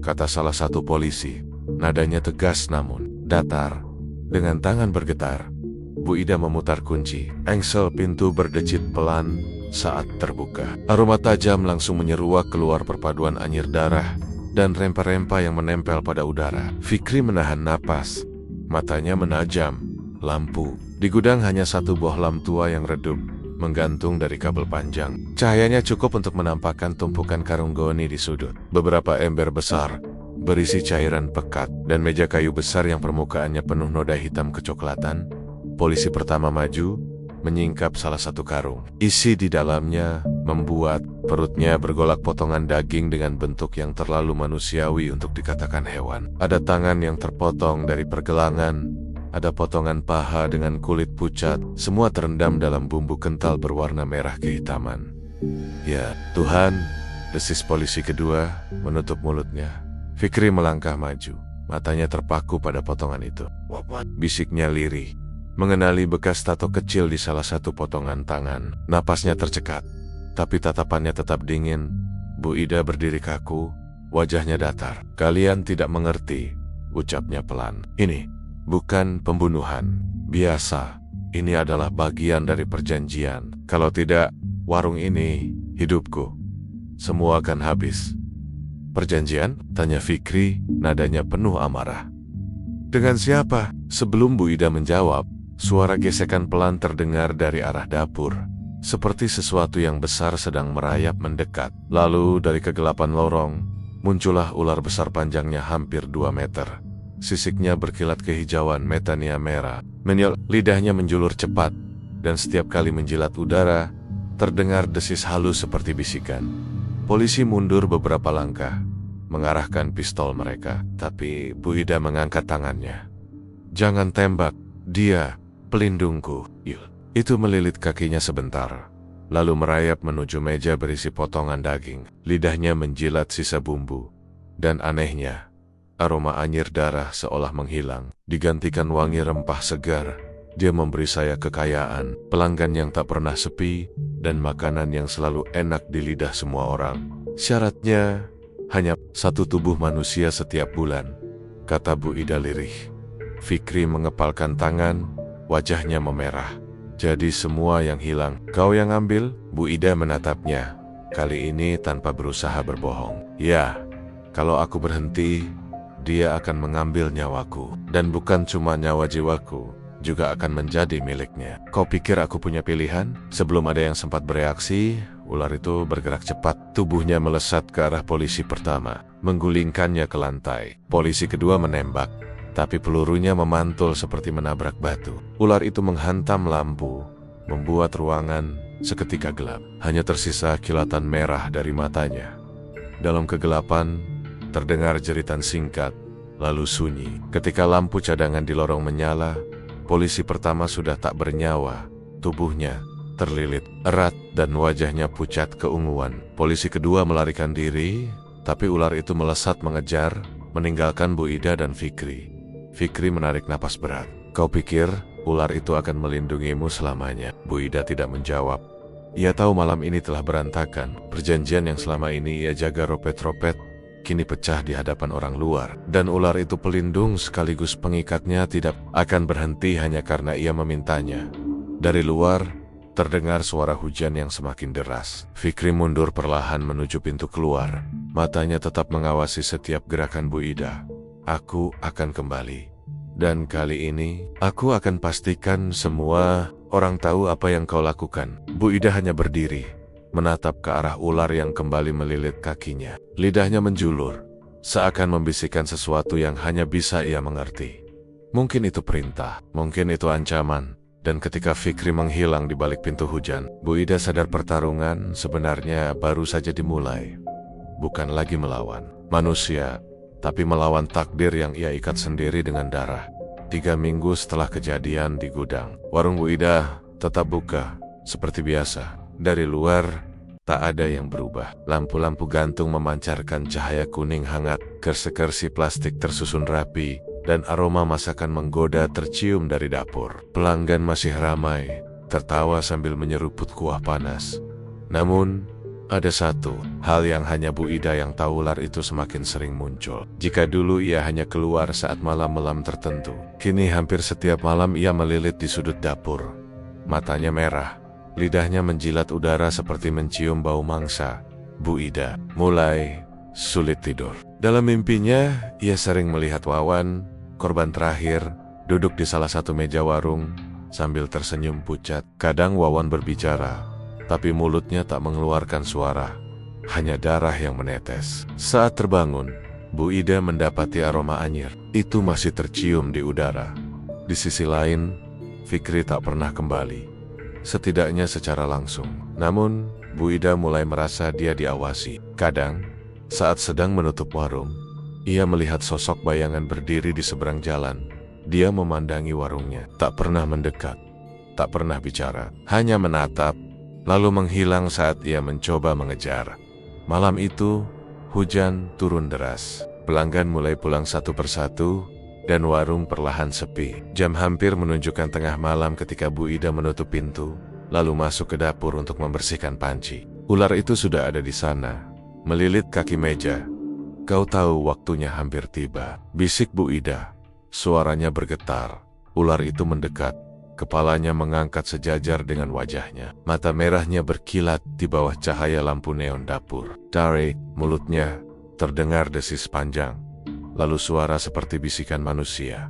kata salah satu polisi. Nadanya tegas namun datar. Dengan tangan bergetar, Bu Ida memutar kunci. Engsel pintu berdecit pelan saat terbuka. Aroma tajam langsung menyeruak keluar perpaduan anyir darah dan rempah-rempah yang menempel pada udara. Fikri menahan napas. Matanya menajam. Lampu di gudang hanya 1 bohlam tua yang redup, menggantung dari kabel panjang. Cahayanya cukup untuk menampakkan tumpukan karung goni di sudut. Beberapa ember besar berisi cairan pekat, dan meja kayu besar yang permukaannya penuh noda hitam kecoklatan. Polisi pertama maju, menyingkap salah satu karung. Isi di dalamnya membuat Perutnya bergolak potongan daging dengan bentuk yang terlalu manusiawi untuk dikatakan hewan. Ada tangan yang terpotong dari pergelangan, ada potongan paha dengan kulit pucat, semua terendam dalam bumbu kental berwarna merah kehitaman. Ya, Tuhan, desis polisi kedua menutup mulutnya. Fikri melangkah maju, matanya terpaku pada potongan itu. Bisiknya lirih, mengenali bekas tato kecil di salah satu potongan tangan. Napasnya tercekat, tapi tatapannya tetap dingin. Bu Ida berdiri kaku, wajahnya datar. Kalian tidak mengerti, ucapnya pelan. Ini bukan pembunuhan biasa. Ini adalah bagian dari perjanjian. Kalau tidak, warung ini, hidupku, semua akan habis. Perjanjian? Tanya Fikri, nadanya penuh amarah. Dengan siapa? Sebelum Bu Ida menjawab, suara gesekan pelan terdengar dari arah dapur. Seperti sesuatu yang besar sedang merayap mendekat. Lalu dari kegelapan lorong, muncullah ular besar panjangnya hampir 2 meter. Sisiknya berkilat kehijauan metania merah. Lidahnya menjulur cepat, dan setiap kali menjilat udara, terdengar desis halus seperti bisikan. Polisi mundur beberapa langkah, mengarahkan pistol mereka. Tapi Bu Ida mengangkat tangannya. Jangan tembak, dia pelindungku. Itu melilit kakinya sebentar, lalu merayap menuju meja berisi potongan daging. Lidahnya menjilat sisa bumbu, dan anehnya, aroma anyir darah seolah menghilang, digantikan wangi rempah segar. Dia memberi saya kekayaan, pelanggan yang tak pernah sepi, dan makanan yang selalu enak di lidah semua orang. Syaratnya hanya 1 tubuh manusia setiap bulan, kata Bu Ida lirih. Fikri mengepalkan tangan, wajahnya memerah. Jadi semua yang hilang, kau yang ambil? Bu Ida menatapnya, kali ini tanpa berusaha berbohong. Ya, kalau aku berhenti, dia akan mengambil nyawaku. Dan bukan cuma nyawa jiwaku, juga akan menjadi miliknya. Kau pikir aku punya pilihan? Sebelum ada yang sempat bereaksi, ular itu bergerak cepat. Tubuhnya melesat ke arah polisi pertama, menggulingkannya ke lantai. Polisi kedua menembak, tapi pelurunya memantul seperti menabrak batu. Ular itu menghantam lampu, membuat ruangan seketika gelap. Hanya tersisa kilatan merah dari matanya. Dalam kegelapan, terdengar jeritan singkat, lalu sunyi. Ketika lampu cadangan di lorong menyala, polisi pertama sudah tak bernyawa. Tubuhnya terlilit erat dan wajahnya pucat keunguan. Polisi kedua melarikan diri, tapi ular itu melesat mengejar, meninggalkan Bu Ida dan Fikri. Fikri menarik napas berat. Kau pikir ular itu akan melindungimu selamanya? Bu Ida tidak menjawab. Ia tahu malam ini telah berantakan. Perjanjian yang selama ini ia jaga ropet-ropet, kini pecah di hadapan orang luar. Dan ular itu pelindung sekaligus pengikatnya tidak akan berhenti hanya karena ia memintanya. Dari luar, terdengar suara hujan yang semakin deras. Fikri mundur perlahan menuju pintu keluar. Matanya tetap mengawasi setiap gerakan Bu Ida. Aku akan kembali. Dan kali ini, aku akan pastikan semua orang tahu apa yang kau lakukan. Bu Ida hanya berdiri, menatap ke arah ular yang kembali melilit kakinya. Lidahnya menjulur, seakan membisikkan sesuatu yang hanya bisa ia mengerti. Mungkin itu perintah, mungkin itu ancaman. Dan ketika Fikri menghilang di balik pintu hujan, Bu Ida sadar pertarungan sebenarnya baru saja dimulai. Bukan lagi melawan manusia, tapi melawan takdir yang ia ikat sendiri dengan darah. 3 minggu setelah kejadian di gudang, warung Bu Ida tetap buka seperti biasa. Dari luar, tak ada yang berubah. Lampu-lampu gantung memancarkan cahaya kuning hangat, kersi-kersi plastik tersusun rapi, dan aroma masakan menggoda tercium dari dapur. Pelanggan masih ramai, tertawa sambil menyeruput kuah panas. Namun, ada satu hal yang hanya Bu Ida yang tahu, ular itu semakin sering muncul. Jika dulu ia hanya keluar saat malam-malam tertentu, kini hampir setiap malam ia melilit di sudut dapur. Matanya merah, lidahnya menjilat udara seperti mencium bau mangsa. Bu Ida mulai sulit tidur. Dalam mimpinya, ia sering melihat Wawan, korban terakhir, duduk di salah satu meja warung, sambil tersenyum pucat. Kadang Wawan berbicara, tapi mulutnya tak mengeluarkan suara, hanya darah yang menetes. Saat terbangun, Bu Ida mendapati aroma anyir. Itu masih tercium di udara. Di sisi lain, Fikri tak pernah kembali, setidaknya secara langsung. Namun, Bu Ida mulai merasa dia diawasi. Kadang, saat sedang menutup warung, ia melihat sosok bayangan berdiri di seberang jalan. Dia memandangi warungnya, tak pernah mendekat, tak pernah bicara, hanya menatap, lalu menghilang saat ia mencoba mengejar. Malam itu, hujan turun deras. Pelanggan mulai pulang satu persatu, dan warung perlahan sepi. Jam hampir menunjukkan tengah malam ketika Bu Ida menutup pintu, lalu masuk ke dapur untuk membersihkan panci. Ular itu sudah ada di sana, melilit kaki meja. "Kau tahu waktunya hampir tiba," bisik Bu Ida. Suaranya bergetar. Ular itu mendekat. Kepalanya mengangkat sejajar dengan wajahnya. Mata merahnya berkilat di bawah cahaya lampu neon dapur. Dari mulutnya terdengar desis panjang, lalu suara seperti bisikan manusia.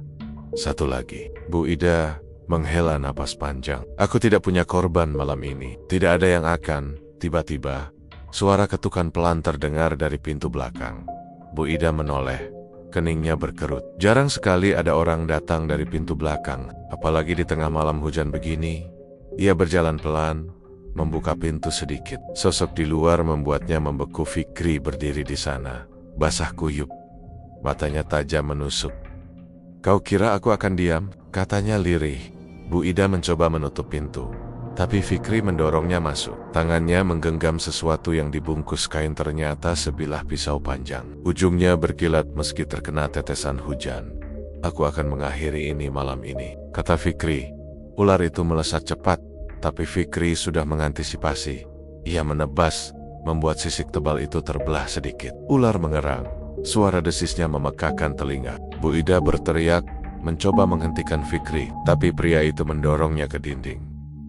"Satu lagi." Bu Ida menghela napas panjang. "Aku tidak punya korban malam ini. Tidak ada yang akan." Tiba-tiba, suara ketukan pelan terdengar dari pintu belakang. Bu Ida menoleh. Keningnya berkerut. Jarang sekali ada orang datang dari pintu belakang, apalagi di tengah malam hujan begini. Ia berjalan pelan, membuka pintu sedikit. Sosok di luar membuatnya membeku. Fikri berdiri di sana, basah kuyup. Matanya tajam menusuk. "Kau kira aku akan diam?" katanya lirih. Bu Ida mencoba menutup pintu, tapi Fikri mendorongnya masuk. Tangannya menggenggam sesuatu yang dibungkus kain, ternyata sebilah pisau panjang. Ujungnya berkilat meski terkena tetesan hujan. "Aku akan mengakhiri ini malam ini," kata Fikri. Ular itu melesat cepat, tapi Fikri sudah mengantisipasi. Ia menebas, membuat sisik tebal itu terbelah sedikit. Ular mengerang. Suara desisnya memekakan telinga. Bu Ida berteriak, mencoba menghentikan Fikri, tapi pria itu mendorongnya ke dinding.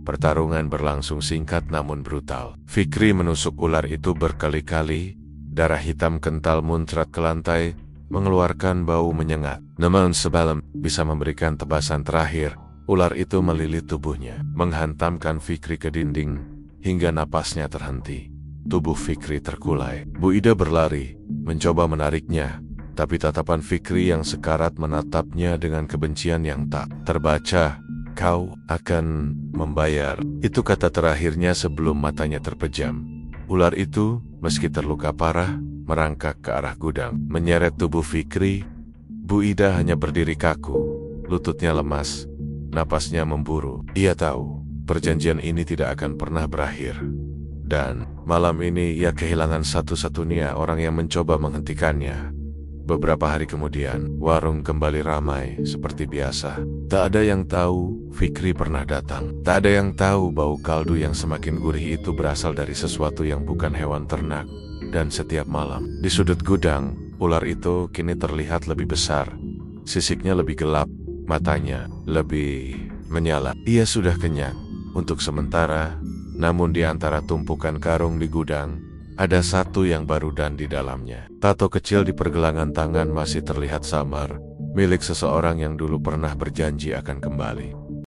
Pertarungan berlangsung singkat namun brutal. Fikri menusuk ular itu berkali-kali. Darah hitam kental muncrat ke lantai, mengeluarkan bau menyengat. Namun sebelum bisa memberikan tebasan terakhir, ular itu melilit tubuhnya, menghantamkan Fikri ke dinding, hingga napasnya terhenti. Tubuh Fikri terkulai. Bu Ida berlari, mencoba menariknya, tapi tatapan Fikri yang sekarat menatapnya dengan kebencian yang tak terbaca. "Kau akan membayar." Itu kata terakhirnya sebelum matanya terpejam. Ular itu, meski terluka parah, merangkak ke arah gudang, menyeret tubuh Fikri. Bu Ida hanya berdiri kaku, lututnya lemas, napasnya memburu. Ia tahu, perjanjian ini tidak akan pernah berakhir. Dan malam ini ia kehilangan satu-satunya orang yang mencoba menghentikannya. Beberapa hari kemudian, warung kembali ramai seperti biasa. Tak ada yang tahu Fikri pernah datang. Tak ada yang tahu bau kaldu yang semakin gurih itu berasal dari sesuatu yang bukan hewan ternak. Dan setiap malam, di sudut gudang, ular itu kini terlihat lebih besar. Sisiknya lebih gelap, matanya lebih menyala. Ia sudah kenyang untuk sementara, namun di antara tumpukan karung di gudang, ada satu yang baru dan di dalamnya. Tato kecil di pergelangan tangan masih terlihat samar, milik seseorang yang dulu pernah berjanji akan kembali.